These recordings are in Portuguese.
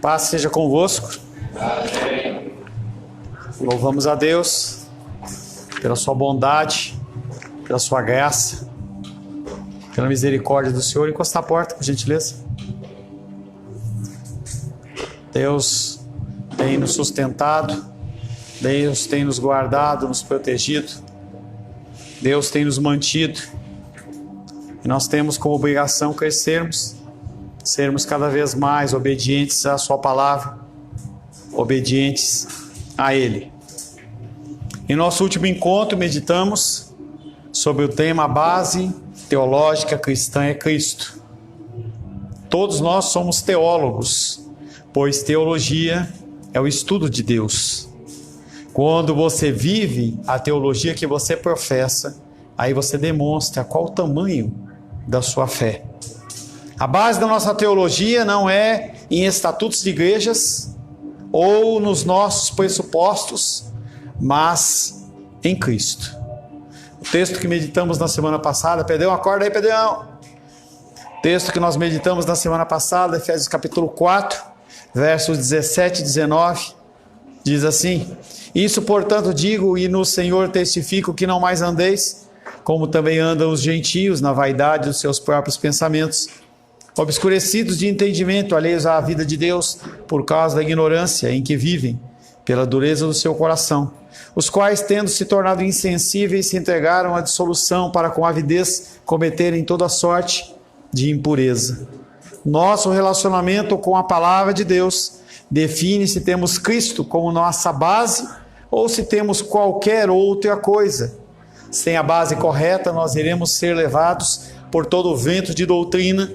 Paz seja convosco. Amém. Louvamos a Deus pela sua bondade, pela sua graça, pela misericórdia do Senhor. Encosta a porta, por gentileza. Deus tem nos sustentado, Deus tem nos guardado, nos protegido, Deus tem nos mantido. E nós temos como obrigação crescermos, sermos cada vez mais obedientes à sua palavra, obedientes a Ele. Em nosso último encontro, meditamos sobre o tema A base teológica cristã é Cristo. Todos nós somos teólogos, pois teologia é o estudo de Deus. Quando você vive a teologia que você professa, aí você demonstra qual o tamanho da sua fé. A base da nossa teologia não é em estatutos de igrejas ou nos nossos pressupostos, mas em Cristo. O texto que meditamos na semana passada, Pedrão, acorda aí, Pedrão. O texto que nós meditamos na semana passada, Efésios capítulo 4, versos 17 e 19, diz assim: Isso, portanto, digo e no Senhor testifico que não mais andeis, como também andam os gentios, na vaidade dos seus próprios pensamentos, obscurecidos de entendimento, alheios à vida de Deus, por causa da ignorância em que vivem, pela dureza do seu coração, os quais, tendo se tornado insensíveis, se entregaram à dissolução para com avidez cometerem toda sorte de impureza. Nosso relacionamento com a palavra de Deus define se temos Cristo como nossa base ou se temos qualquer outra coisa. Sem a base correta, nós iremos ser levados por todo o vento de doutrina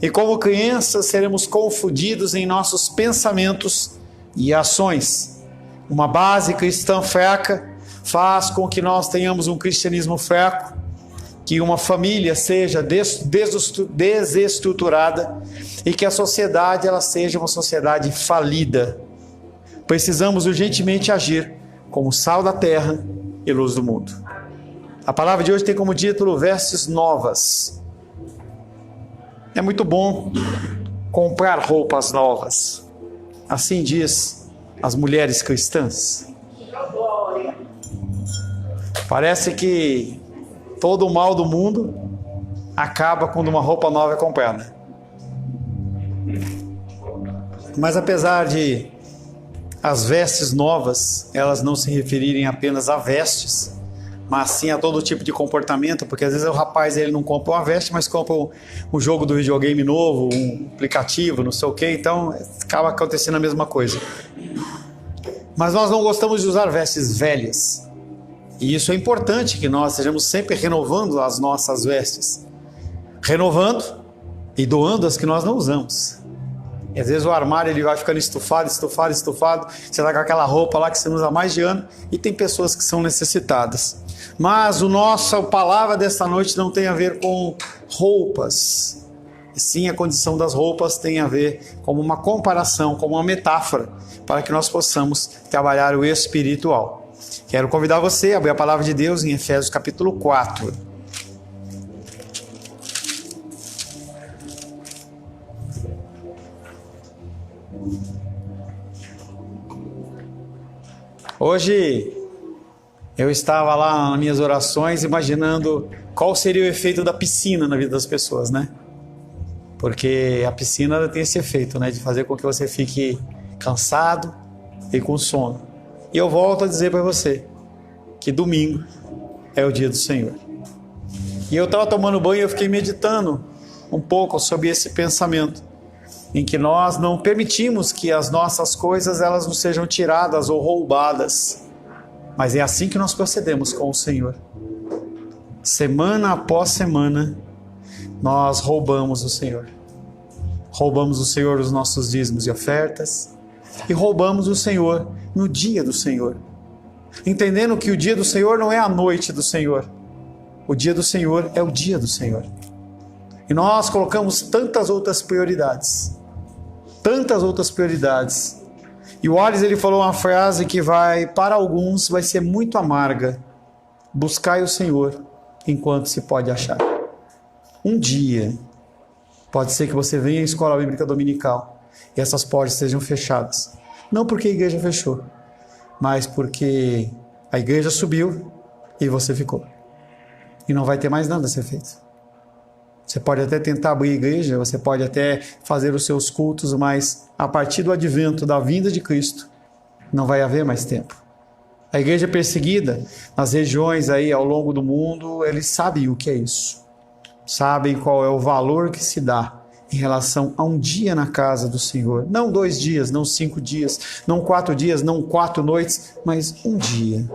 e, como crianças, seremos confundidos em nossos pensamentos e ações. Uma base cristã fraca faz com que nós tenhamos um cristianismo fraco, que uma família seja desestruturada e que a sociedade ela seja uma sociedade falida. Precisamos urgentemente agir como sal da terra e luz do mundo. A palavra de hoje tem como título Vestes Novas. É muito bom comprar roupas novas. Assim diz as mulheres cristãs. Parece que todo o mal do mundo acaba quando uma roupa nova é comprada. Mas apesar de as vestes novas, elas não se referirem apenas a vestes, mas sim a todo tipo de comportamento, porque às vezes o rapaz ele não compra uma veste, mas compra um jogo do videogame novo, um aplicativo, não sei o que, então acaba acontecendo a mesma coisa. Mas nós não gostamos de usar vestes velhas, e isso é importante, que nós estejamos sempre renovando as nossas vestes, renovando e doando as que nós não usamos. E às vezes o armário ele vai ficando estufado, você está com aquela roupa lá que você não usa há mais de ano, e tem pessoas que são necessitadas. Mas a palavra desta noite não tem a ver com roupas, e sim a condição das roupas tem a ver como uma comparação, como uma metáfora, para que nós possamos trabalhar o espiritual. Quero convidar você a abrir a palavra de Deus em Efésios capítulo 4. Hoje eu estava lá nas minhas orações imaginando qual seria o efeito da piscina na vida das pessoas, né? Porque a piscina tem esse efeito, né? De fazer com que você fique cansado e com sono. E eu volto a dizer para você que domingo é o dia do Senhor. E eu estava tomando banho e eu fiquei meditando um pouco sobre esse pensamento, em que nós não permitimos que as nossas coisas elas nos sejam tiradas ou roubadas. Mas é assim que nós procedemos com o Senhor. Semana após semana, nós roubamos o Senhor. Roubamos o Senhor os nossos dízimos e ofertas, e roubamos o Senhor no dia do Senhor. Entendendo que o dia do Senhor não é a noite do Senhor. O dia do Senhor é o dia do Senhor. E nós colocamos tantas outras prioridades. E o Wallace ele falou uma frase que para alguns vai ser muito amarga. Buscai o Senhor enquanto se pode achar. Um dia, pode ser que você venha à escola bíblica dominical e essas portas sejam fechadas. Não porque a igreja fechou, mas porque a igreja subiu e você ficou. E não vai ter mais nada a ser feito. Você pode até tentar abrir a igreja, você pode até fazer os seus cultos, mas a partir do advento, da vinda de Cristo, não vai haver mais tempo. A igreja perseguida nas regiões aí ao longo do mundo, eles sabem o que é isso. Sabem qual é o valor que se dá em relação a um dia na casa do Senhor. Não 2 dias, não 5 dias, não 4 dias, não 4 noites, mas um dia.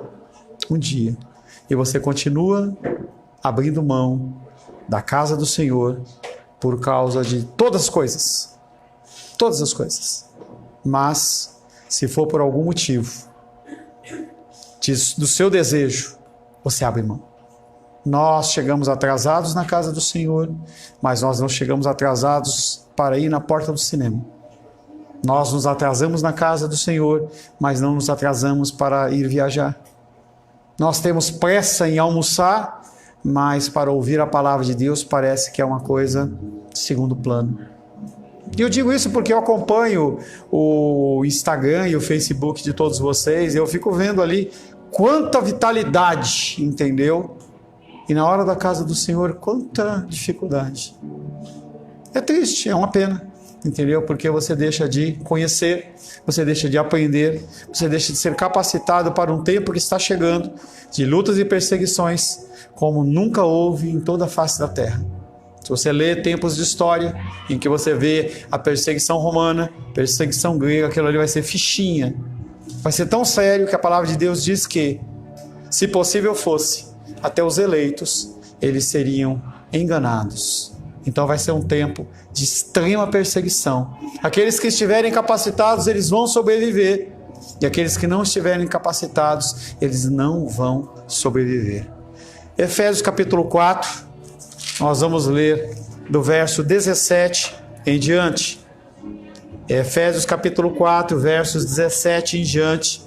Um dia. E você continua abrindo mão da casa do Senhor por causa de todas as coisas. Todas as coisas. Mas, se for por algum motivo do seu desejo, você abre mão. Nós chegamos atrasados na casa do Senhor, mas nós não chegamos atrasados para ir na porta do cinema. Nós nos atrasamos na casa do Senhor, mas não nos atrasamos para ir viajar. Nós temos pressa em almoçar, mas para ouvir a palavra de Deus parece que é uma coisa de segundo plano. E eu digo isso porque eu acompanho o Instagram e o Facebook de todos vocês, e eu fico vendo ali quanta vitalidade, entendeu? E na hora da casa do Senhor, quanta dificuldade. É triste, é uma pena, entendeu? Porque você deixa de conhecer, você deixa de aprender, você deixa de ser capacitado para um tempo que está chegando, de lutas e perseguições, como nunca houve em toda a face da terra. Se você lê tempos de história, em que você vê a perseguição romana, perseguição grega, aquilo ali vai ser fichinha. Vai ser tão sério que a palavra de Deus diz que, se possível fosse, até os eleitos, eles seriam enganados. Então vai ser um tempo de extrema perseguição. Aqueles que estiverem capacitados, eles vão sobreviver. E aqueles que não estiverem capacitados, eles não vão sobreviver. Efésios capítulo 4, nós vamos ler do verso 17 em diante. Efésios capítulo 4, versos 17 em diante.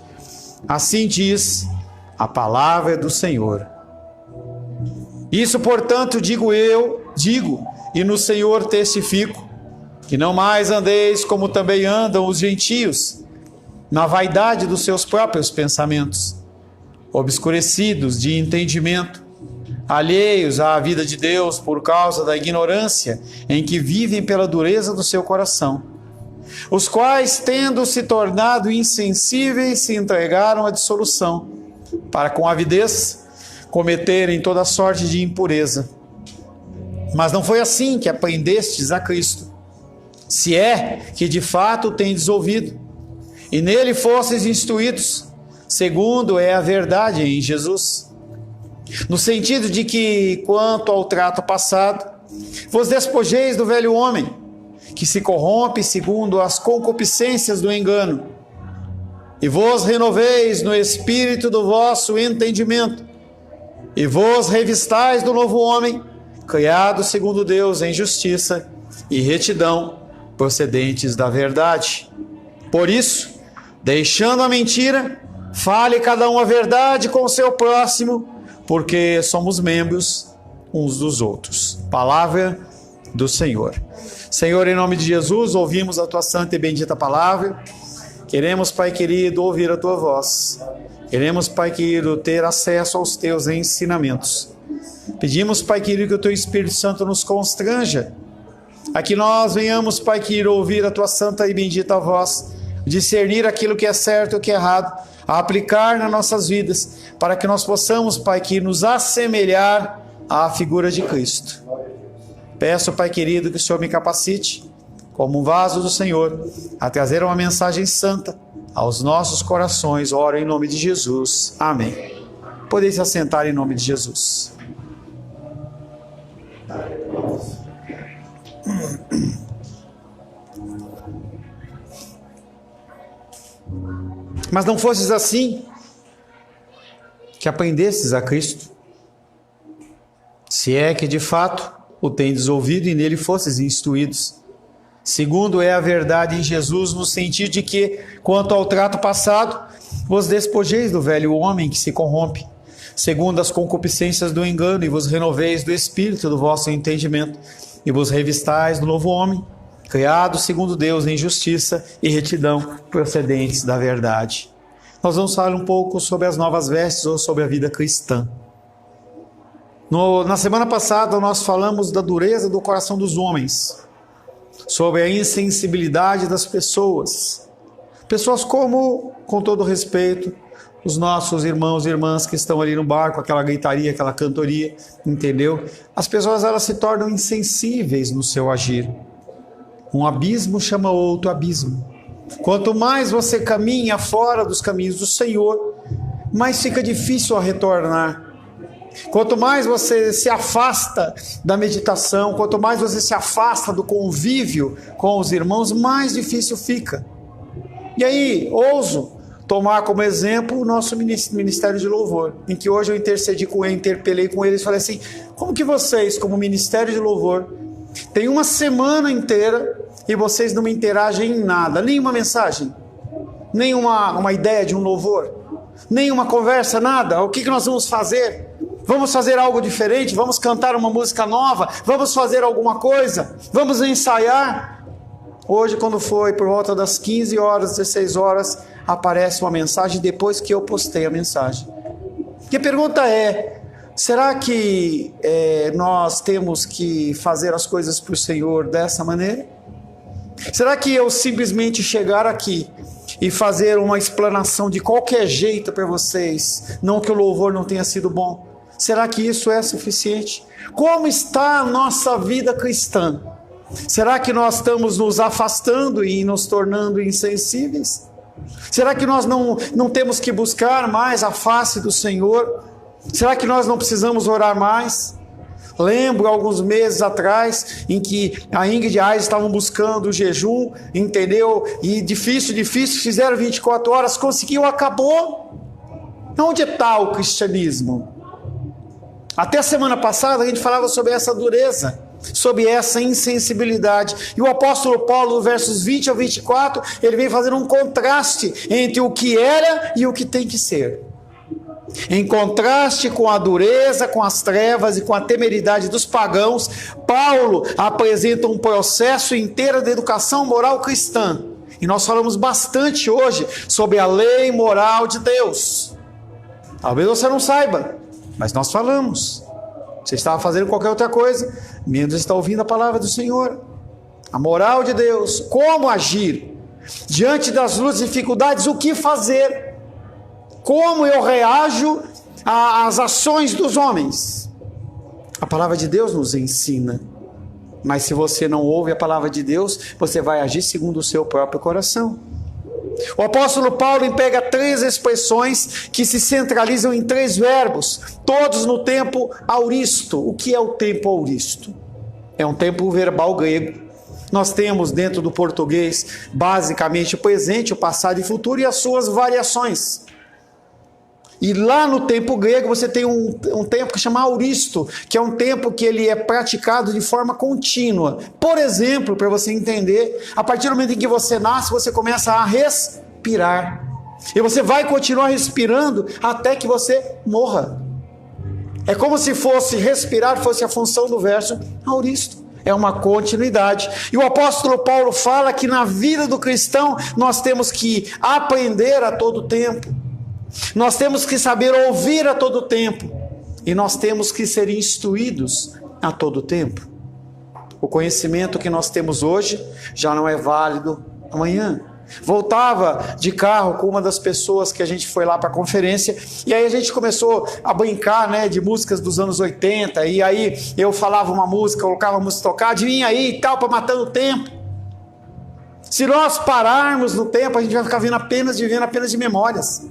Assim diz a palavra do Senhor. Isso, portanto, digo, e no Senhor testifico, que não mais andeis como também andam os gentios, na vaidade dos seus próprios pensamentos, obscurecidos de entendimento, alheios à vida de Deus por causa da ignorância em que vivem pela dureza do seu coração, os quais, tendo se tornado insensíveis, se entregaram à dissolução, para com avidez cometerem toda sorte de impureza. Mas não foi assim que aprendestes a Cristo, se é que de fato tendes ouvido, e nele fostes instruídos, segundo é a verdade em Jesus, no sentido de que, quanto ao trato passado, vos despojeis do velho homem, que se corrompe segundo as concupiscências do engano, e vos renoveis no espírito do vosso entendimento, e vos revistais do novo homem, criado segundo Deus em justiça e retidão, procedentes da verdade. Por isso, deixando a mentira, fale cada um a verdade com o seu próximo, porque somos membros uns dos outros. Palavra do Senhor. Senhor, em nome de Jesus, ouvimos a Tua santa e bendita palavra. Queremos, Pai querido, ouvir a Tua voz. Queremos, Pai querido, ter acesso aos Teus ensinamentos. Pedimos, Pai querido, que o Teu Espírito Santo nos constranja, a que nós venhamos, Pai querido, ouvir a Tua santa e bendita voz, discernir aquilo que é certo e o que é errado, a aplicar nas nossas vidas, para que nós possamos, Pai querido, nos assemelhar à figura de Cristo. Peço, Pai querido, que o Senhor me capacite, como um vaso do Senhor, a trazer uma mensagem santa aos nossos corações. Oro em nome de Jesus. Amém. Podeis se assentar em nome de Jesus. Mas não fosses assim que aprendestes a Cristo, se é que de fato o tendes ouvido e nele fostes instruídos, segundo é a verdade em Jesus, no sentido de que, quanto ao trato passado, vos despojeis do velho homem que se corrompe, segundo as concupiscências do engano, e vos renoveis do espírito do vosso entendimento, e vos revistais do novo homem, criados segundo Deus em justiça e retidão procedentes da verdade. Nós vamos falar um pouco sobre as novas vestes ou sobre a vida cristã. Na semana passada nós falamos da dureza do coração dos homens, sobre a insensibilidade das pessoas. Pessoas como, com todo respeito, os nossos irmãos e irmãs que estão ali no barco, aquela gritaria, aquela cantoria, entendeu? As pessoas, elas se tornam insensíveis no seu agir. Um abismo chama outro abismo. Quanto mais você caminha fora dos caminhos do Senhor, mais fica difícil a retornar. Quanto mais você se afasta da meditação, quanto mais você se afasta do convívio com os irmãos, mais difícil fica. E aí, ouso tomar como exemplo o nosso Ministério de Louvor, em que hoje eu interpelei com eles e falei assim: como que vocês, como Ministério de Louvor, tem uma semana inteira e vocês não me interagem em nada, nenhuma mensagem, nenhuma ideia de um louvor, nenhuma conversa, nada? O que nós vamos fazer? Vamos fazer algo diferente? Vamos cantar uma música nova? Vamos fazer alguma coisa? Vamos ensaiar? Hoje, quando foi por volta das 15 horas, 16 horas, aparece uma mensagem depois que eu postei a mensagem. E a pergunta é: será que nós temos que fazer as coisas para o Senhor dessa maneira? Será que eu simplesmente chegar aqui e fazer uma explanação de qualquer jeito para vocês, não que o louvor não tenha sido bom, será que isso é suficiente? Como está a nossa vida cristã? Será que nós estamos nos afastando e nos tornando insensíveis? Será que nós não temos que buscar mais a face do Senhor? Será que nós não precisamos orar mais? Lembro alguns meses atrás em que a Ingrid e a Ais estavam buscando o jejum, entendeu? E difícil, fizeram 24 horas, conseguiu, acabou. Onde está o cristianismo? Até a semana passada a gente falava sobre essa dureza, sobre essa insensibilidade. E o apóstolo Paulo, no versos 20 ao 24, ele vem fazendo um contraste entre o que era e o que tem que ser. Em contraste com a dureza, com as trevas e com a temeridade dos pagãos, Paulo apresenta um processo inteiro de educação moral cristã. E nós falamos bastante hoje sobre a lei moral de Deus. Talvez você não saiba, mas nós falamos. Você estava fazendo qualquer outra coisa, menos está ouvindo a palavra do Senhor. A moral de Deus, como agir diante das lutas e dificuldades, o que fazer. Como eu reajo às ações dos homens? A palavra de Deus nos ensina. Mas se você não ouve a palavra de Deus, você vai agir segundo o seu próprio coração. O apóstolo Paulo emprega 3 expressões que se centralizam em 3 verbos, todos no tempo auristo. O que é o tempo auristo? É um tempo verbal grego. Nós temos dentro do português, basicamente, o presente, o passado e o futuro e as suas variações. E lá no tempo grego você tem um tempo que chama auristo, que é um tempo que ele é praticado de forma contínua. Por exemplo, para você entender, a partir do momento em que você nasce, você começa a respirar. E você vai continuar respirando até que você morra. É como se respirar fosse a função do verso auristo. É uma continuidade. E o apóstolo Paulo fala que na vida do cristão nós temos que aprender a todo tempo. Nós temos que saber ouvir a todo tempo. E nós temos que ser instruídos a todo tempo. O conhecimento que nós temos hoje já não é válido amanhã. Voltava de carro com uma das pessoas que a gente foi lá para a conferência, e aí a gente começou a brincar, né, de músicas dos anos 80, e aí eu falava uma música, colocava a música tocar, adivinha aí e tal, para matar o tempo. Se nós pararmos no tempo, a gente vai ficar vivendo apenas de memórias.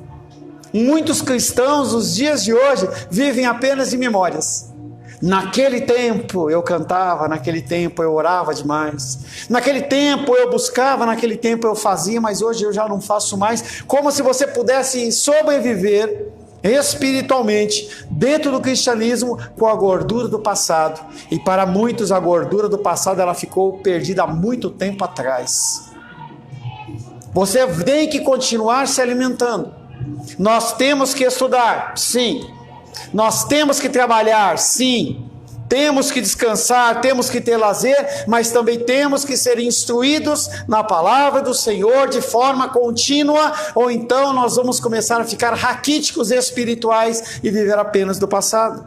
Muitos cristãos, nos dias de hoje, vivem apenas de memórias. Naquele tempo eu cantava, naquele tempo eu orava demais, naquele tempo eu buscava, naquele tempo eu fazia, mas hoje eu já não faço mais. Como se você pudesse sobreviver espiritualmente dentro do cristianismo com a gordura do passado. E para muitos a gordura do passado ela ficou perdida há muito tempo atrás. Você tem que continuar se alimentando. Nós temos que estudar, sim. Nós temos que trabalhar, sim. temos que descansar, temos que ter lazer, mas também temos que ser instruídos na palavra do Senhor de forma contínua, ou então nós vamos começar a ficar raquíticos espirituais e viver apenas do passado.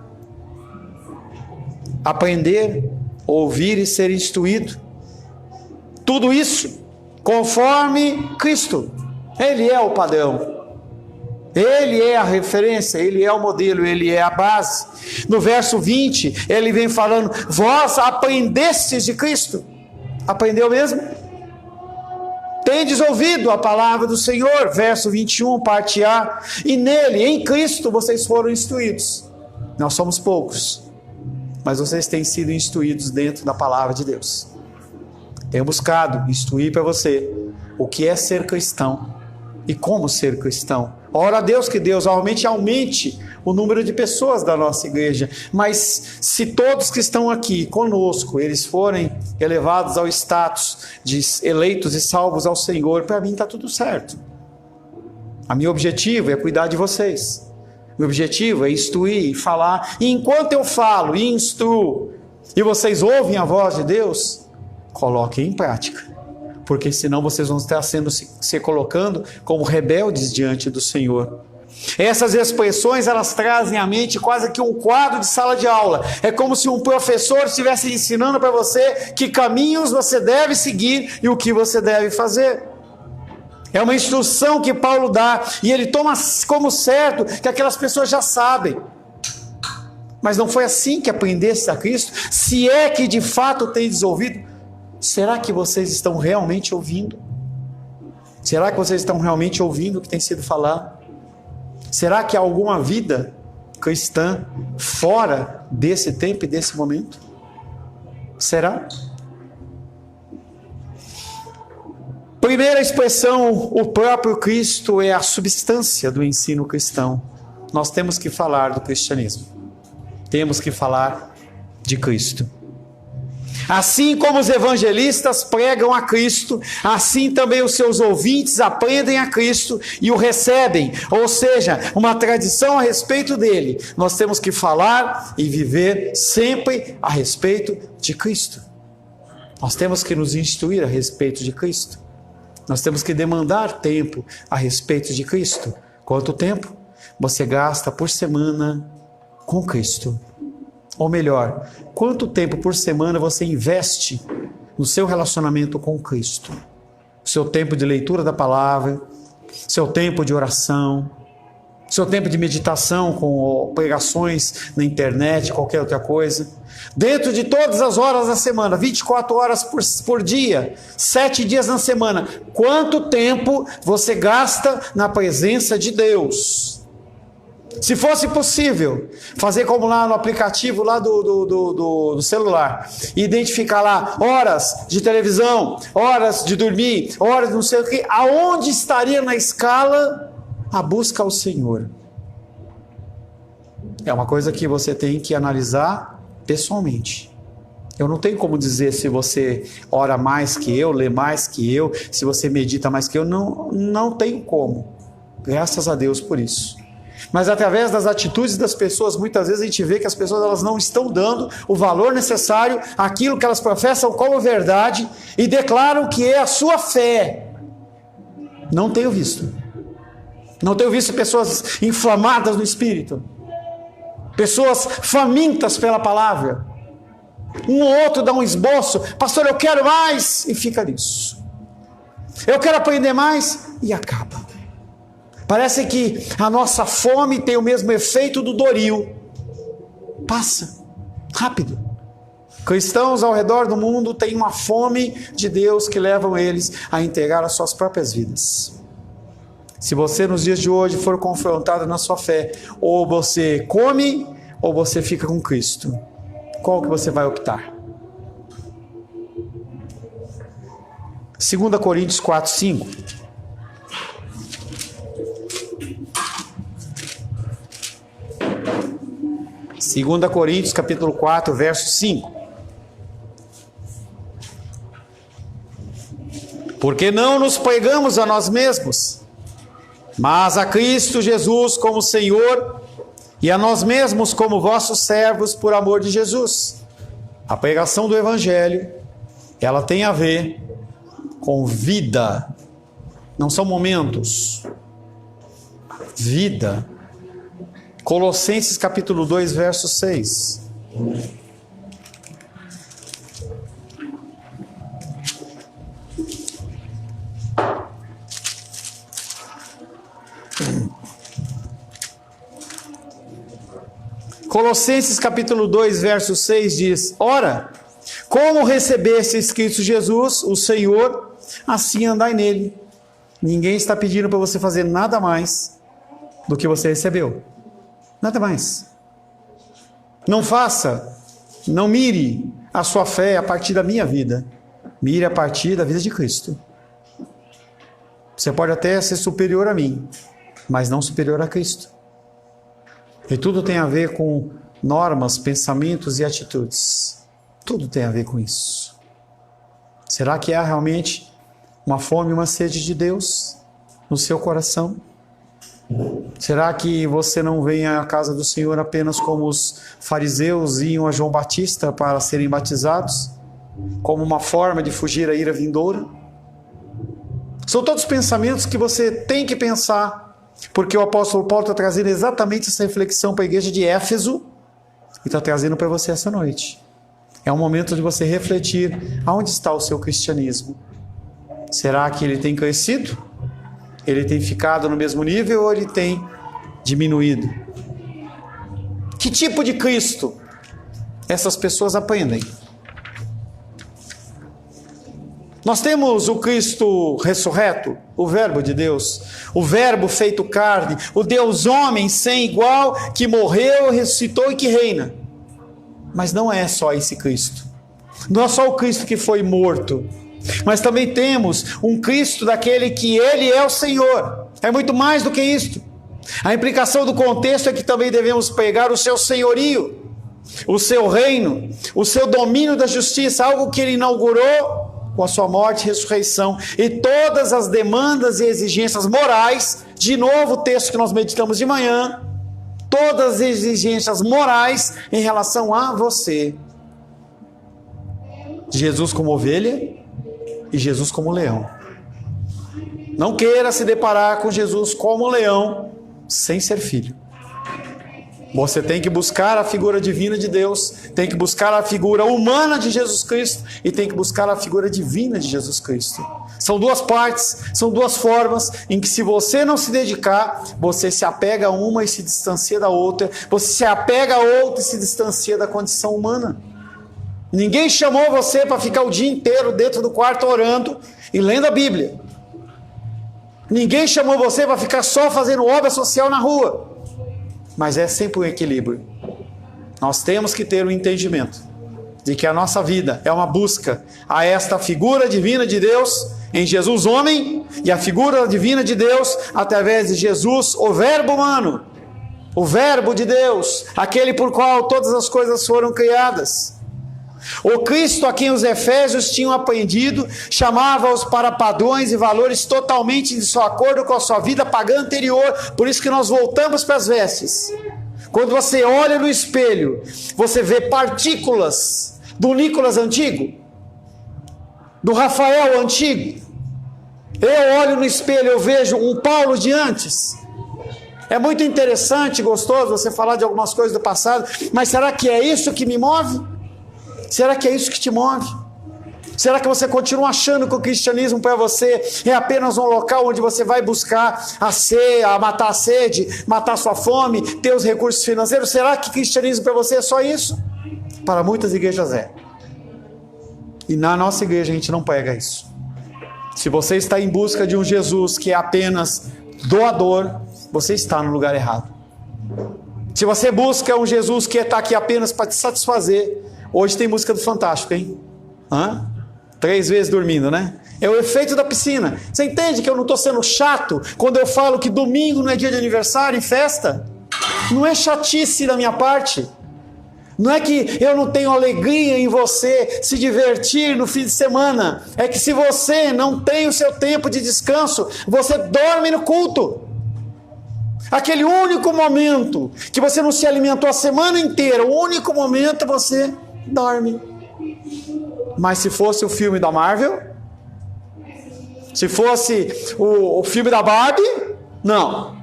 Aprender, ouvir e ser instruído. Tudo isso conforme Cristo. Ele é o padrão. Ele é a referência, Ele é o modelo, Ele é a base. No verso 20, ele vem falando: vós aprendestes de Cristo. Aprendeu mesmo? Tendes ouvido a palavra do Senhor. Verso 21, parte A. E nele, em Cristo, vocês foram instruídos. Nós somos poucos, mas vocês têm sido instruídos dentro da palavra de Deus. Tenho buscado instruir para você o que é ser cristão e como ser cristão. Ora a Deus que Deus realmente aumente o número de pessoas da nossa igreja, mas se todos que estão aqui conosco, eles forem elevados ao status de eleitos e salvos ao Senhor, para mim está tudo certo. O meu objetivo é cuidar de vocês. Meu objetivo é instruir e falar, e enquanto eu falo e instruo, e vocês ouvem a voz de Deus, coloquem em prática. Porque senão vocês vão estar se colocando como rebeldes diante do Senhor. Essas expressões, elas trazem à mente quase que um quadro de sala de aula. É como se um professor estivesse ensinando para você que caminhos você deve seguir e o que você deve fazer. É uma instrução que Paulo dá, e ele toma como certo que aquelas pessoas já sabem. Mas não foi assim que aprendesse a Cristo? Se é que de fato tendes ouvido, será que vocês estão realmente ouvindo? Será que vocês estão realmente ouvindo o que tem sido falado? Será que há alguma vida cristã fora desse tempo e desse momento? Será? Primeira expressão, o próprio Cristo é a substância do ensino cristão. Nós temos que falar do cristianismo. Temos que falar de Cristo. Assim como os evangelistas pregam a Cristo, assim também os seus ouvintes aprendem a Cristo e o recebem, ou seja, uma tradição a respeito dele. Nós temos que falar e viver sempre a respeito de Cristo. Nós temos que nos instruir a respeito de Cristo. Nós temos que demandar tempo a respeito de Cristo. Quanto tempo você gasta por semana com Cristo? Ou melhor, quanto tempo por semana você investe no seu relacionamento com Cristo? Seu tempo de leitura da palavra, seu tempo de oração, seu tempo de meditação com pregações na internet, qualquer outra coisa. Dentro de todas as horas da semana, 24 horas por dia, 7 dias na semana, quanto tempo você gasta na presença de Deus? Se fosse possível, fazer como lá no aplicativo lá do celular, identificar lá horas de televisão, horas de dormir, horas de não sei o que, aonde estaria na escala a busca ao Senhor? É uma coisa que você tem que analisar pessoalmente. Eu não tenho como dizer se você ora mais que eu, lê mais que eu, se você medita mais que eu, não tenho como. Graças a Deus por isso. Mas através das atitudes das pessoas, muitas vezes a gente vê que as pessoas elas não estão dando o valor necessário àquilo que elas professam como verdade e declaram que é a sua fé. Não tenho visto. Não tenho visto pessoas inflamadas no espírito. Pessoas famintas pela palavra. Um ou outro dá um esboço. Pastor, eu quero mais. E fica nisso. Eu quero aprender mais. E acaba. Parece que a nossa fome tem o mesmo efeito do Doril. Passa, rápido. Cristãos ao redor do mundo têm uma fome de Deus que levam eles a entregar as suas próprias vidas. Se você nos dias de hoje for confrontado na sua fé, ou você come, ou você fica com Cristo. Qual que você vai optar? 2 Coríntios 4, 5. 2 Coríntios capítulo 4, verso 5. Porque não nos pregamos a nós mesmos, mas a Cristo Jesus como Senhor, e a nós mesmos como vossos servos por amor de Jesus. A pregação do Evangelho, ela tem a ver com vida, não são momentos, vida. Colossenses capítulo 2, verso 6. Colossenses capítulo 2, verso 6 diz: ora, como recebestes Cristo Jesus, o Senhor, assim andai nele. Ninguém está pedindo para você fazer nada mais do que você recebeu. Nada mais. Não faça, não mire a sua fé a partir da minha vida. Mire a partir da vida de Cristo. Você pode até ser superior a mim, mas não superior a Cristo. E tudo tem a ver com normas, pensamentos e atitudes. Tudo tem a ver com isso. Será que há realmente uma fome e uma sede de Deus no seu coração? Será que você não vem à casa do Senhor apenas como os fariseus iam a João Batista para serem batizados? Como uma forma de fugir à ira vindoura? São todos pensamentos que você tem que pensar, porque o apóstolo Paulo está trazendo exatamente essa reflexão para a igreja de Éfeso e está trazendo para você essa noite. É um momento de você refletir aonde está o seu cristianismo. Será que ele tem crescido? Ele tem ficado no mesmo nível ou ele tem diminuído? Que tipo de Cristo essas pessoas aprendem? Nós temos o Cristo ressurreto, o Verbo de Deus, o Verbo feito carne, o Deus homem sem igual, que morreu, ressuscitou e que reina. Mas não é só esse Cristo. Não é só o Cristo que foi morto, mas também temos um Cristo daquele que Ele é o Senhor. É muito mais do que isto. A implicação do contexto é que também devemos pregar o seu senhorio, o seu reino, o seu domínio da justiça, algo que Ele inaugurou com a sua morte e ressurreição, e todas as demandas e exigências morais, de novo o texto que nós meditamos de manhã, todas as exigências morais em relação a você. Jesus como ovelha e Jesus como leão. Não queira se deparar com Jesus como leão sem ser filho. Você tem que buscar a figura divina de Deus, tem que buscar a figura humana de Jesus Cristo e tem que buscar a figura divina de Jesus Cristo. São duas partes, são duas formas em que, se você não se dedicar, você se apega a uma e se distancia da outra, você se apega a outra e se distancia da condição humana. Ninguém chamou você para ficar o dia inteiro dentro do quarto orando e lendo a Bíblia. Ninguém chamou você para ficar só fazendo obra social na rua. Mas é sempre um equilíbrio. Nós temos que ter um entendimento de que a nossa vida é uma busca a esta figura divina de Deus em Jesus homem e a figura divina de Deus através de Jesus, o Verbo humano, o Verbo de Deus, aquele por qual todas as coisas foram criadas. O Cristo a quem os Efésios tinham aprendido chamava-os para padrões e valores totalmente de acordo com a sua vida pagã anterior. Por isso que nós voltamos para as vestes. Quando você olha no espelho, você vê partículas do Nicolas antigo, do Rafael antigo. Eu olho no espelho, eu vejo um Paulo de antes. É muito interessante, gostoso você falar de algumas coisas do passado, mas será que é isso que me move? Será que é isso que te move? Será que você continua achando que o cristianismo para você é apenas um local onde você vai buscar a matar a sede, matar a sua fome, ter os recursos financeiros? Será que cristianismo para você é só isso? Para muitas igrejas é. E na nossa igreja a gente não prega isso. Se você está em busca de um Jesus que é apenas doador, você está no lugar errado. Se você busca um Jesus que está aqui apenas para te satisfazer, hoje tem música do Fantástico, hein? 3 vezes dormindo, né? É o efeito da piscina. Você entende que eu não estou sendo chato quando eu falo que domingo não é dia de aniversário e festa? Não é chatice da minha parte. Não é que eu não tenho alegria em você se divertir no fim de semana. É que se você não tem o seu tempo de descanso, você dorme no culto. Aquele único momento que você não se alimentou a semana inteira, o único momento você dorme. Mas se fosse o filme da Marvel, se fosse o filme da Barbie, não.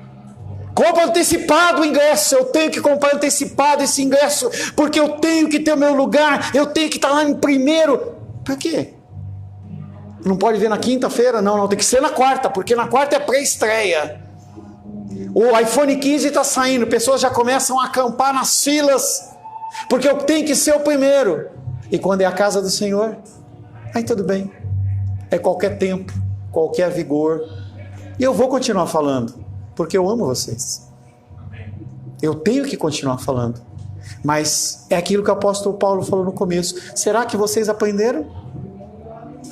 Compra antecipado o ingresso, eu tenho que comprar antecipado esse ingresso, porque eu tenho que ter o meu lugar, eu tenho que estar lá em primeiro. Para quê? Não pode ver na quinta-feira? Não, tem que ser na quarta, porque na quarta é pré-estreia. O iPhone 15 está saindo, pessoas já começam a acampar nas filas, porque eu tenho que ser o primeiro. E quando é a casa do Senhor, aí tudo bem. É qualquer tempo, qualquer vigor. E eu vou continuar falando, porque eu amo vocês. Eu tenho que continuar falando. Mas é aquilo que o apóstolo Paulo falou no começo. Será que vocês aprenderam?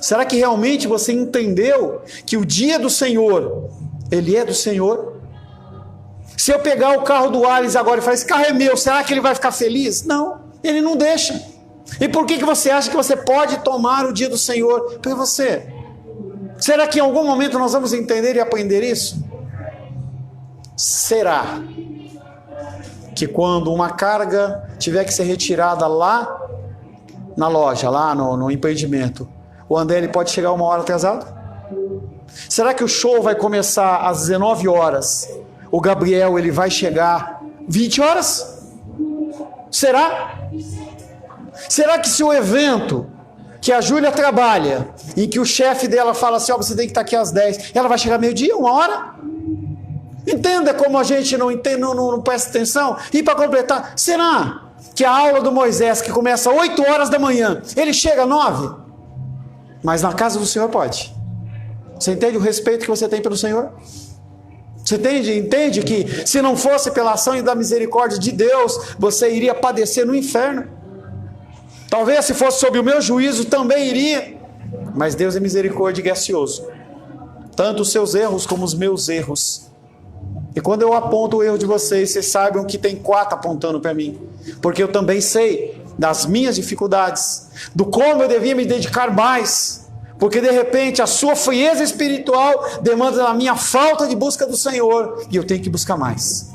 Será que realmente você entendeu que o dia do Senhor, ele é do Senhor? Se eu pegar o carro do Alice agora e falar, esse carro é meu, será que ele vai ficar feliz? Não, ele não deixa. E por que você acha que você pode tomar o dia do Senhor para você? Será que em algum momento nós vamos entender e aprender isso? Será que quando uma carga tiver que ser retirada lá na loja, lá no empreendimento, o André ele pode chegar 1 hora atrasado? Será que o show vai começar às 19 horas? O Gabriel ele vai chegar 20 horas? Será? Será que se o evento que a Júlia trabalha e que o chefe dela fala assim, você tem que estar aqui às 10, ela vai chegar meio-dia, 1 hora? Entenda como a gente não entende, não presta atenção. E para completar, será que a aula do Moisés, que começa às 8 horas da manhã, ele chega às 9? Mas na casa do Senhor pode. Você entende o respeito que você tem pelo Senhor? Você entende que se não fosse pela ação e da misericórdia de Deus, você iria padecer no inferno? Talvez se fosse sob o meu juízo também iria. Mas Deus é misericórdia e gracioso. Tanto os seus erros como os meus erros. E quando eu aponto o erro de vocês saibam que tem 4 apontando para mim. Porque eu também sei das minhas dificuldades, do como eu devia me dedicar mais. Porque de repente a sua frieza espiritual demanda da minha falta de busca do Senhor. E eu tenho que buscar mais.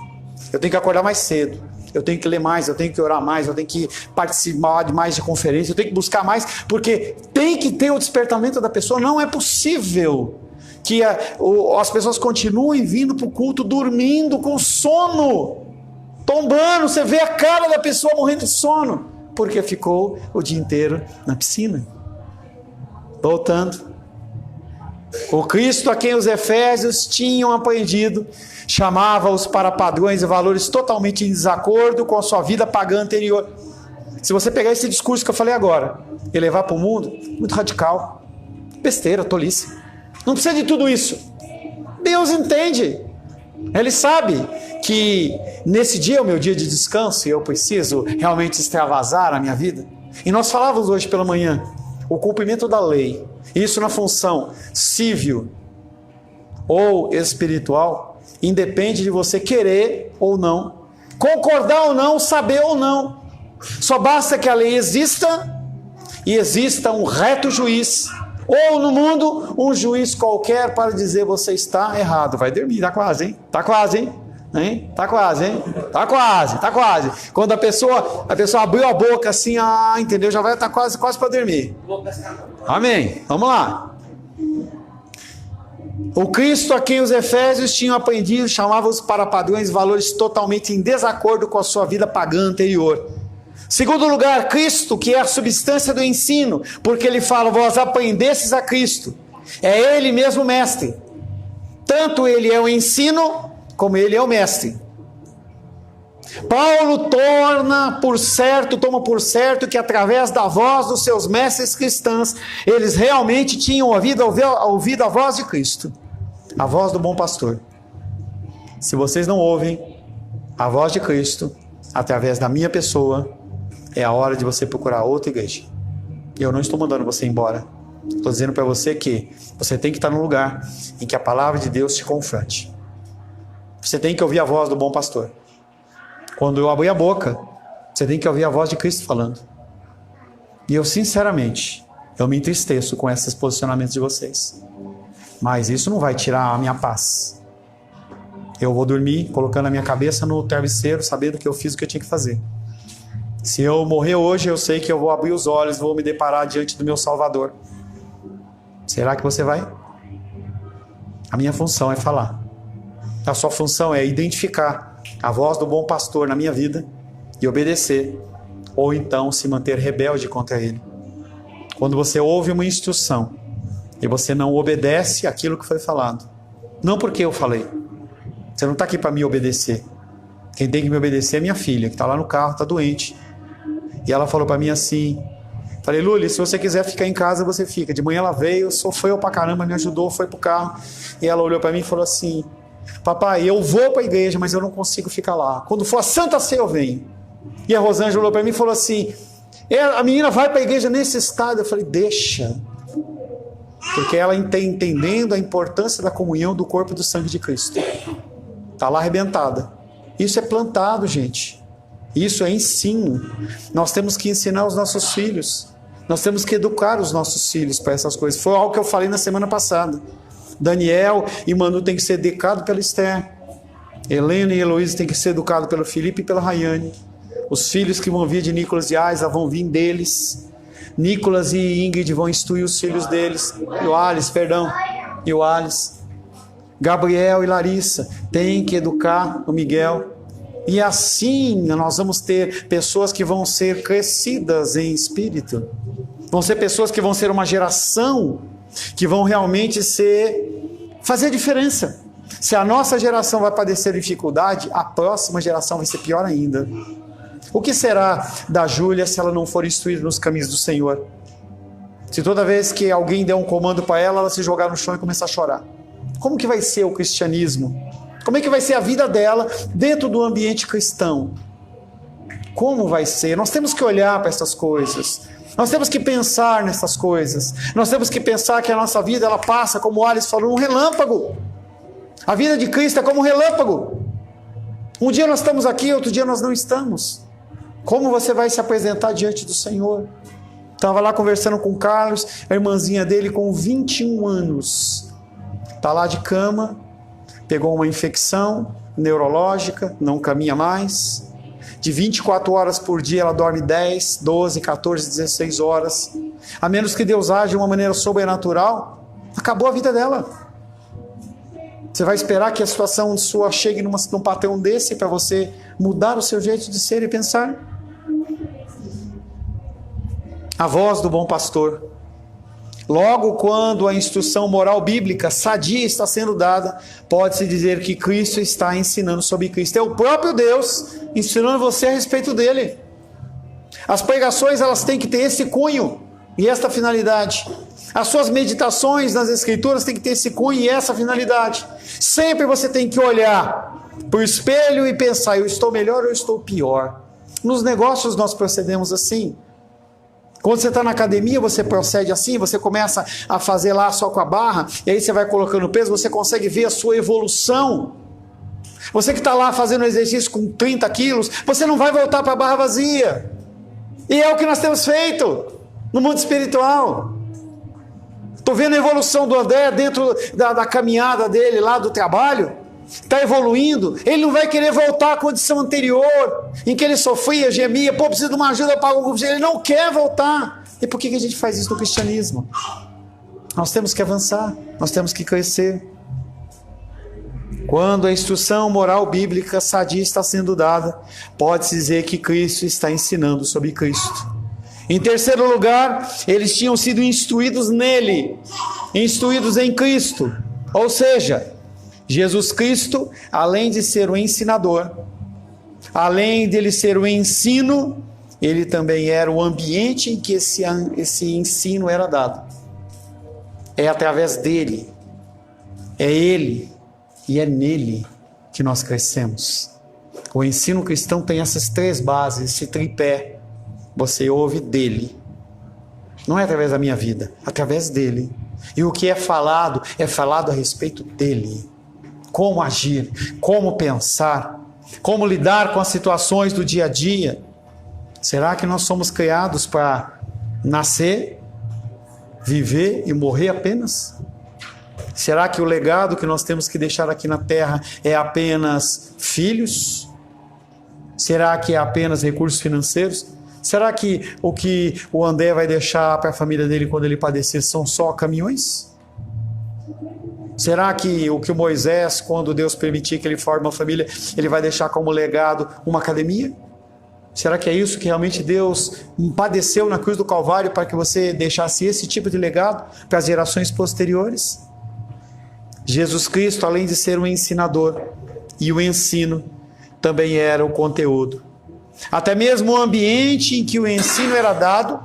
Eu tenho que acordar mais cedo. Eu tenho que ler mais, eu tenho que orar mais, eu tenho que participar mais de conferência, eu tenho que buscar mais, porque tem que ter o despertamento da pessoa. Não é possível que as pessoas continuem vindo para o culto dormindo, com sono, tombando. Você vê a cara da pessoa morrendo de sono, porque ficou o dia inteiro na piscina. Voltando. O Cristo a quem os Efésios tinham aprendido chamava-os para padrões e valores totalmente em desacordo com a sua vida pagã anterior. Se você pegar esse discurso que eu falei agora e levar para o mundo, muito radical, besteira, tolice. Não precisa de tudo isso. Deus entende. Ele sabe que nesse dia é o meu dia de descanso e eu preciso realmente extravasar a minha vida. E nós falávamos hoje pela manhã o cumprimento da lei, isso na função civil ou espiritual, independe de você querer ou não, concordar ou não, saber ou não. Só basta que a lei exista e exista um reto juiz, ou no mundo um juiz qualquer para dizer você está errado. Vai dormir, tá quase, hein? Tá quase, hein? Tá quase, hein? Tá quase. Quando a pessoa abriu a boca assim, entendeu? Já vai estar quase para dormir. Amém. Vamos lá. O Cristo a quem os Efésios tinham aprendido chamava-os para padrões e valores totalmente em desacordo com a sua vida pagã anterior. Segundo lugar, Cristo, que é a substância do ensino, porque ele fala, vós aprendestes a Cristo. É ele mesmo mestre. Tanto ele é o ensino, como ele é o mestre. Paulo toma por certo que através da voz dos seus mestres cristãos, eles realmente tinham ouvido a voz de Cristo, a voz do bom pastor. Se vocês não ouvem a voz de Cristo, através da minha pessoa, é a hora de você procurar outra igreja. E eu não estou mandando você embora. Estou dizendo para você que você tem que estar num lugar em que a palavra de Deus te confronte. Você tem que ouvir a voz do bom pastor. Quando eu abrir a boca, você tem que ouvir a voz de Cristo falando. E eu, sinceramente, eu me entristeço com esses posicionamentos de vocês. Mas isso não vai tirar a minha paz. Eu vou dormir colocando a minha cabeça no travesseiro, sabendo que eu fiz o que eu tinha que fazer. Se eu morrer hoje, eu sei que eu vou abrir os olhos, vou me deparar diante do meu Salvador. Será que você vai? A minha função é falar. A sua função é identificar a voz do bom pastor na minha vida e obedecer, ou então se manter rebelde contra ele. Quando você ouve uma instrução e você não obedece aquilo que foi falado, não porque eu falei, você não está aqui para me obedecer. Quem tem que me obedecer é minha filha, que está lá no carro, está doente. E ela falou para mim assim, falei, Luli, se você quiser ficar em casa, você fica. De manhã ela veio, sofreu pra caramba, me ajudou, foi pro carro. E ela olhou para mim e falou assim, papai, eu vou para a igreja, mas eu não consigo ficar lá. Quando for a Santa Ceia eu venho. E a Rosângela olhou para mim e falou assim, a menina vai para a igreja nesse estado. Eu falei, deixa. Porque ela está entendendo a importância da comunhão do corpo e do sangue de Cristo. Está lá arrebentada. Isso é plantado, gente. Isso é ensino. Nós temos que ensinar os nossos filhos. Nós temos que educar os nossos filhos para essas coisas. Foi algo que eu falei na semana passada. Daniel e Manu têm que ser educados pela Esther. Helena e Heloísa têm que ser educados pelo Felipe e pela Rayane. Os filhos que vão vir de Nicolas e Aisa vão vir deles. Nicolas e Ingrid vão instruir os filhos deles. E o Alice. Gabriel e Larissa têm que educar o Miguel. E assim nós vamos ter pessoas que vão ser crescidas em espírito. Vão ser pessoas que vão ser uma geração que vão realmente fazer diferença. Se a nossa geração vai padecer dificuldade, a próxima geração vai ser pior ainda. O que será da Júlia se ela não for instruída nos caminhos do Senhor? Se toda vez que alguém der um comando para ela, ela se jogar no chão e começar a chorar. Como que vai ser o cristianismo? Como é que vai ser a vida dela dentro do ambiente cristão? Como vai ser? Nós temos que olhar para essas coisas. Nós temos que pensar nessas coisas. Nós temos que pensar que a nossa vida ela passa, como o Alice falou, um relâmpago. A vida de Cristo é como um relâmpago. Um dia nós estamos aqui, outro dia nós não estamos. Como você vai se apresentar diante do Senhor? Estava lá conversando com o Carlos, a irmãzinha dele com 21 anos. Está lá de cama, pegou uma infecção neurológica, não caminha mais. De 24 horas por dia ela dorme 10, 12, 14, 16 horas. A menos que Deus age de uma maneira sobrenatural, acabou a vida dela. Você vai esperar que a situação sua chegue num patrão desse para você mudar o seu jeito de ser e pensar? A voz do bom pastor. Logo quando a instrução moral bíblica sadia está sendo dada, pode-se dizer que Cristo está ensinando sobre Cristo. É o próprio Deus ensinando você a respeito dele. As pregações elas têm que ter esse cunho e esta finalidade. As suas meditações nas Escrituras têm que ter esse cunho e essa finalidade. Sempre você tem que olhar para o espelho e pensar, eu estou melhor ou eu estou pior? Nos negócios nós procedemos assim. Quando você está na academia, você procede assim, você começa a fazer lá só com a barra, e aí você vai colocando peso, você consegue ver a sua evolução. Você que está lá fazendo exercício com 30 quilos, você não vai voltar para a barra vazia. E é o que nós temos feito no mundo espiritual. Estou vendo a evolução do André dentro da caminhada dele lá do trabalho. Está evoluindo. Ele não vai querer voltar à condição anterior, em que ele sofria, gemia, preciso de uma ajuda para algum. Ele não quer voltar. E por que a gente faz isso no cristianismo? Nós temos que avançar, nós temos que crescer. Quando a instrução moral bíblica sadia está sendo dada, pode-se dizer que Cristo está ensinando sobre Cristo. Em terceiro lugar, eles tinham sido instruídos nele, instruídos em Cristo. Ou seja, Jesus Cristo, além de ser o ensinador, além de ele ser o ensino, ele também era o ambiente em que esse ensino era dado. É através dele, é ele e é nele que nós crescemos. O ensino cristão tem essas três bases, esse tripé. Você ouve dele. Não é através da minha vida, é através dele. E o que é falado a respeito dele. Como agir, como pensar, como lidar com as situações do dia a dia. Será que nós somos criados para nascer, viver e morrer apenas? Será que o legado que nós temos que deixar aqui na terra é apenas filhos? Será que é apenas recursos financeiros? Será que o André vai deixar para a família dele quando ele padecer são só caminhões? Será que o Moisés, quando Deus permitir que ele forme uma família, ele vai deixar como legado uma academia? Será que é isso que realmente Deus padeceu na cruz do Calvário para que você deixasse esse tipo de legado para as gerações posteriores? Jesus Cristo, além de ser um ensinador, e o ensino também era o conteúdo. Até mesmo o ambiente em que o ensino era dado.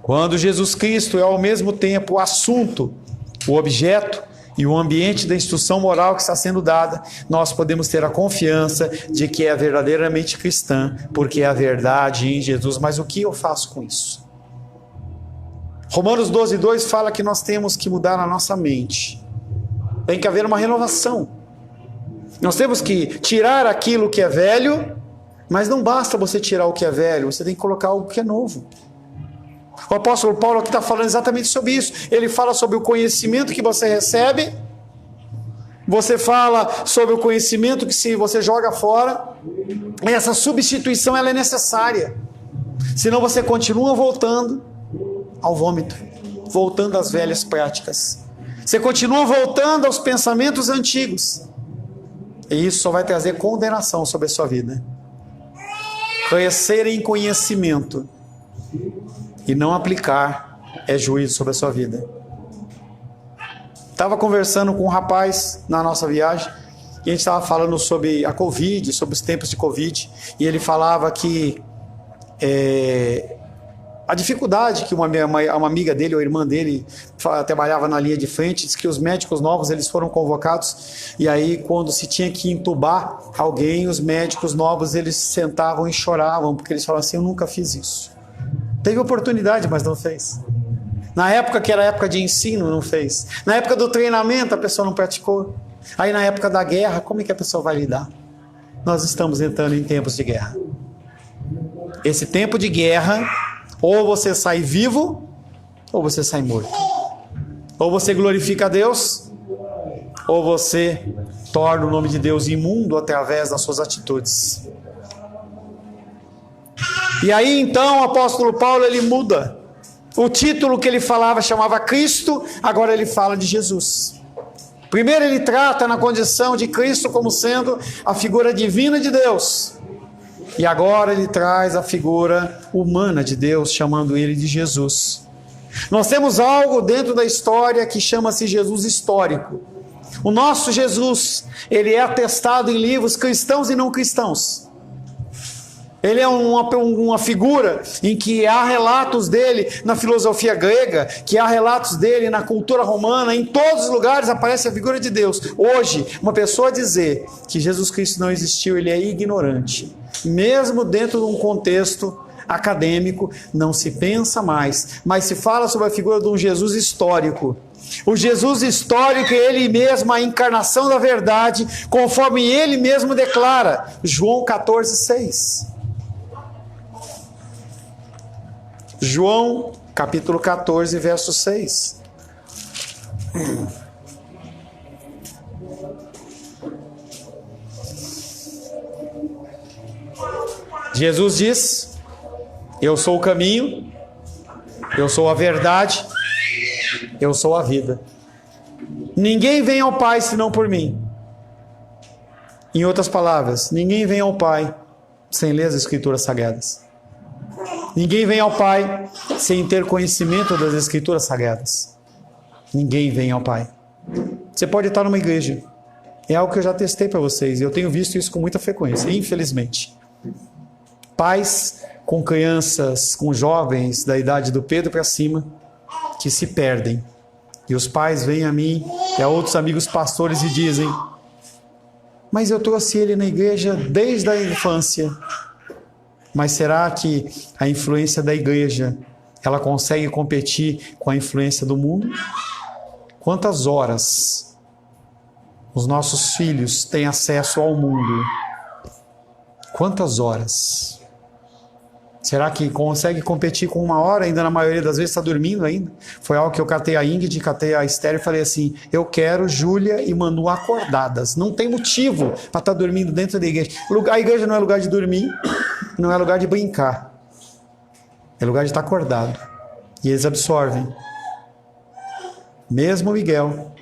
Quando Jesus Cristo é ao mesmo tempo o assunto, o objeto e o ambiente da instrução moral que está sendo dada, nós podemos ter a confiança de que é verdadeiramente cristã, porque é a verdade em Jesus. Mas o que eu faço com isso? Romanos 12:2 fala que nós temos que mudar a nossa mente. Tem que haver uma renovação. Nós temos que tirar aquilo que é velho, mas não basta você tirar o que é velho, você tem que colocar algo que é novo. O apóstolo Paulo aqui está falando exatamente sobre isso. Ele fala sobre o conhecimento que você recebe, você fala sobre o conhecimento que se você joga fora, essa substituição ela é necessária. Senão você continua voltando ao vômito, voltando às velhas práticas. Você continua voltando aos pensamentos antigos. E isso só vai trazer condenação sobre a sua vida. Crescer em conhecimento e não aplicar é juízo sobre a sua vida. Estava conversando com um rapaz na nossa viagem e a gente estava falando sobre a Covid, sobre os tempos de Covid, e ele falava que a dificuldade que uma amiga dele ou irmã dele trabalhava na linha de frente, diz que os médicos novos eles foram convocados e aí quando se tinha que entubar alguém, os médicos novos eles sentavam e choravam, porque eles falavam assim, eu nunca fiz isso. Teve oportunidade, mas não fez. Na época que era época de ensino, não fez. Na época do treinamento, a pessoa não praticou. Aí na época da guerra, como é que a pessoa vai lidar? Nós estamos entrando em tempos de guerra. Esse tempo de guerra, ou você sai vivo, ou você sai morto. Ou você glorifica a Deus, ou você torna o nome de Deus imundo através das suas atitudes. E aí então o apóstolo Paulo ele muda. O título que ele falava chamava Cristo, agora ele fala de Jesus. Primeiro ele trata na condição de Cristo como sendo a figura divina de Deus. E agora ele traz a figura humana de Deus, chamando ele de Jesus. Nós temos algo dentro da história que chama-se Jesus histórico. O nosso Jesus, ele é atestado em livros cristãos e não cristãos. Ele é uma figura em que há relatos dele na filosofia grega, que há relatos dele na cultura romana, em todos os lugares aparece a figura de Deus. Hoje, uma pessoa dizer que Jesus Cristo não existiu, ele é ignorante. Mesmo dentro de um contexto acadêmico, não se pensa mais, mas se fala sobre a figura de um Jesus histórico. O Jesus histórico é ele mesmo, a encarnação da verdade, conforme ele mesmo declara, João 14:6. João, capítulo 14, verso 6. Jesus diz, eu sou o caminho, eu sou a verdade, eu sou a vida. Ninguém vem ao Pai senão por mim. Em outras palavras, ninguém vem ao Pai sem ler as Escrituras Sagradas. Ninguém vem ao Pai sem ter conhecimento das Escrituras Sagradas. Ninguém vem ao Pai. Você pode estar numa igreja. É algo que eu já testei para vocês. E eu tenho visto isso com muita frequência, infelizmente. Pais com crianças, com jovens da idade do Pedro para cima, que se perdem. E os pais vêm a mim e a outros amigos pastores e dizem, mas eu trouxe ele na igreja desde a infância. Mas será que a influência da igreja, ela consegue competir com a influência do mundo? Quantas horas os nossos filhos têm acesso ao mundo? Quantas horas? Será que consegue competir com 1 hora? Ainda na maioria das vezes está dormindo ainda. Foi algo que eu catei a Ingrid, catei a Esther e falei assim, eu quero Júlia e Manu acordadas. Não tem motivo para estar dormindo dentro da igreja. A igreja não é lugar de dormir, não é lugar de brincar. É lugar de estar acordado. E eles absorvem. Mesmo Miguel,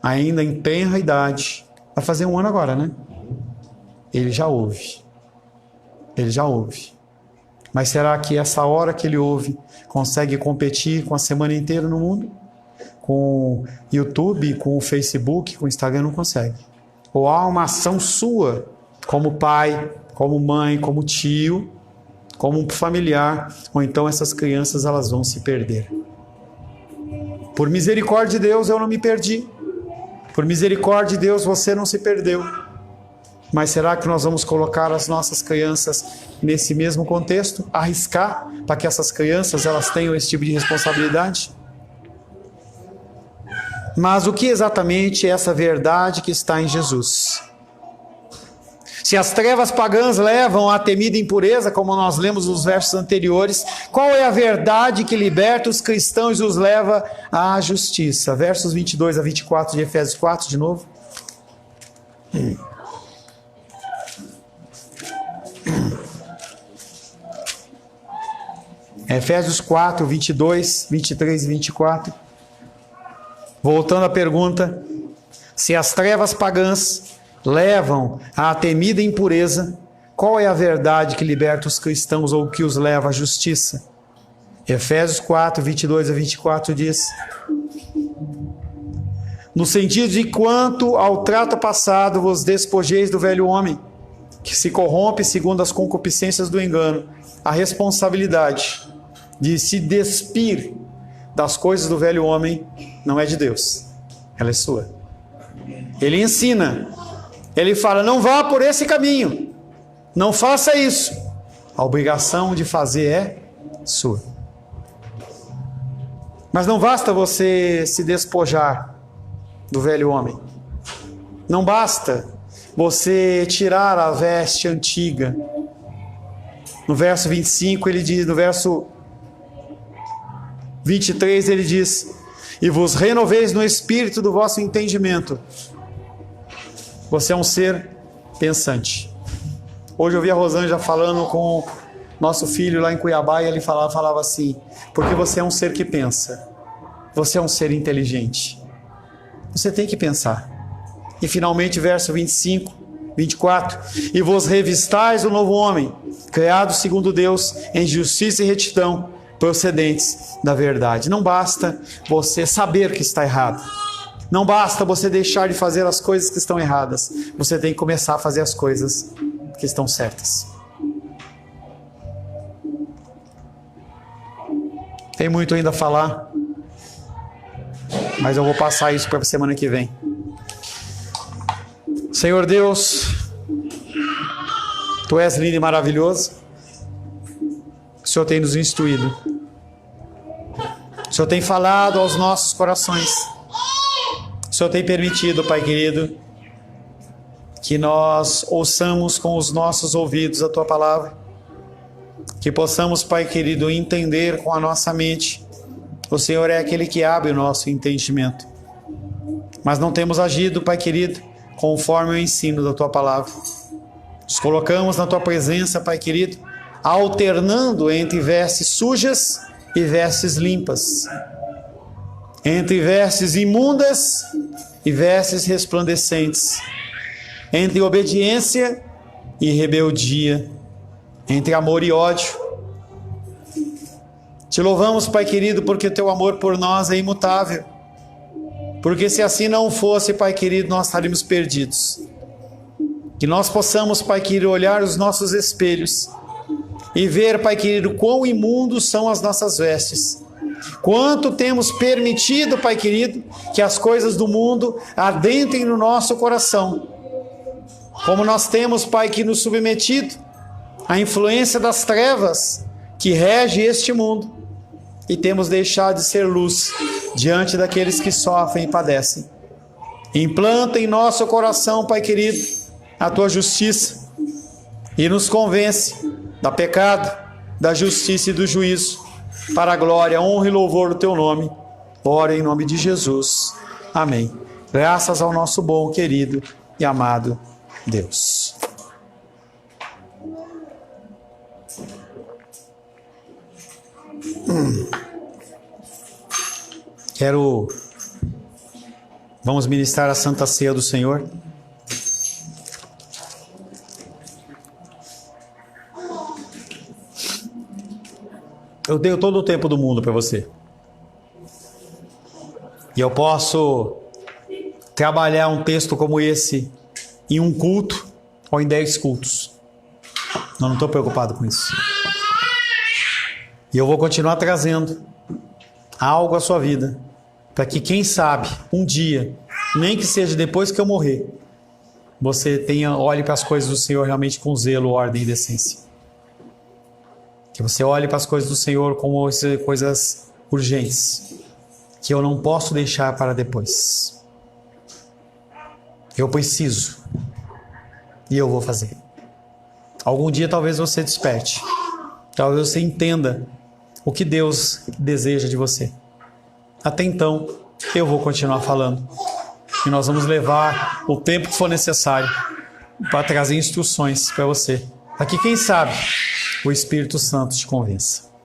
ainda em tenra idade, vai fazer 1 ano agora, né? Ele já ouve. Ele já ouve. Mas será que essa hora que ele ouve consegue competir com a semana inteira no mundo? Com o YouTube, com o Facebook, com o Instagram, não consegue. Ou há uma ação sua, como pai, como mãe, como tio, como um familiar, ou então essas crianças elas vão se perder. Por misericórdia de Deus eu não me perdi. Por misericórdia de Deus você não se perdeu. Mas será que nós vamos colocar as nossas crianças nesse mesmo contexto? Arriscar para que essas crianças elas tenham esse tipo de responsabilidade? Mas o que exatamente é essa verdade que está em Jesus? Se as trevas pagãs levam à temida impureza, como nós lemos nos versos anteriores, qual é a verdade que liberta os cristãos e os leva à justiça? Versos 22 a 24 de Efésios 4, de novo. Efésios 4, 22, 23 e 24. Voltando à pergunta, se as trevas pagãs levam à temida impureza, qual é a verdade que liberta os cristãos ou que os leva à justiça? Efésios 4, 22 a 24 diz: no sentido de quanto ao trato passado vos despojeis do velho homem, que se corrompe segundo as concupiscências do engano, a responsabilidade de se despir das coisas do velho homem não é de Deus, ela é sua. Ele ensina, ele fala, não vá por esse caminho, não faça isso. A obrigação de fazer é sua. Mas não basta você se despojar do velho homem. Não basta você tirar a veste antiga. No verso 25 ele diz, no verso 23 ele diz, e vos renoveis no espírito do vosso entendimento. Você é um ser pensante. Hoje eu vi a Rosângela falando com nosso filho lá em Cuiabá e ele falava assim, porque você é um ser que pensa, você é um ser inteligente, você tem que pensar. E finalmente verso 25, 24, e vos revistais o novo homem, criado segundo Deus em justiça e retidão, procedentes da verdade. Não basta você saber que está errado, não basta você deixar de fazer as coisas que estão erradas, você tem que começar a fazer as coisas que estão certas. Tem muito ainda a falar, mas eu vou passar isso para a semana que vem. Senhor Deus, Tu és lindo e maravilhoso, o Senhor tem nos instruído, o Senhor tem falado aos nossos corações, o Senhor tem permitido, Pai querido, que nós ouçamos com os nossos ouvidos a Tua palavra, que possamos, Pai querido, entender com a nossa mente. O Senhor é aquele que abre o nosso entendimento, mas não temos agido, Pai querido, conforme o ensino da Tua palavra. Nos colocamos na Tua presença, Pai querido, alternando entre vestes sujas e vestes limpas, entre vestes imundas e vestes resplandecentes, entre obediência e rebeldia, entre amor e ódio. Te louvamos, Pai querido, porque Teu amor por nós é imutável, porque se assim não fosse, Pai querido, nós estaríamos perdidos. Que nós possamos, Pai querido, olhar os nossos espelhos e ver, Pai querido, quão imundos são as nossas vestes, quanto temos permitido, Pai querido, que as coisas do mundo adentrem no nosso coração, como nós temos, Pai, que nos submetido à influência das trevas que rege este mundo e temos deixado de ser luz diante daqueles que sofrem e padecem. Implanta em nosso coração, Pai querido, a Tua justiça e nos convence da pecado, da justiça e do juízo, para a glória, honra e louvor do teu nome. Ora em nome de Jesus. Amém. Graças ao nosso bom, querido e amado Deus. Vamos ministrar a Santa Ceia do Senhor. Eu tenho todo o tempo do mundo para você. E eu posso trabalhar um texto como esse em um culto ou em 10 cultos. Eu não estou preocupado com isso. E eu vou continuar trazendo algo à sua vida, para que, quem sabe, um dia, nem que seja depois que eu morrer, você olhe para as coisas do Senhor realmente com zelo, ordem e decência. Que você olhe para as coisas do Senhor como coisas urgentes, que eu não posso deixar para depois. Eu preciso, e eu vou fazer. Algum dia talvez você desperte, talvez você entenda o que Deus deseja de você. Até então, eu vou continuar falando. E nós vamos levar o tempo que for necessário para trazer instruções para você. Aqui, quem sabe, o Espírito Santo te convença.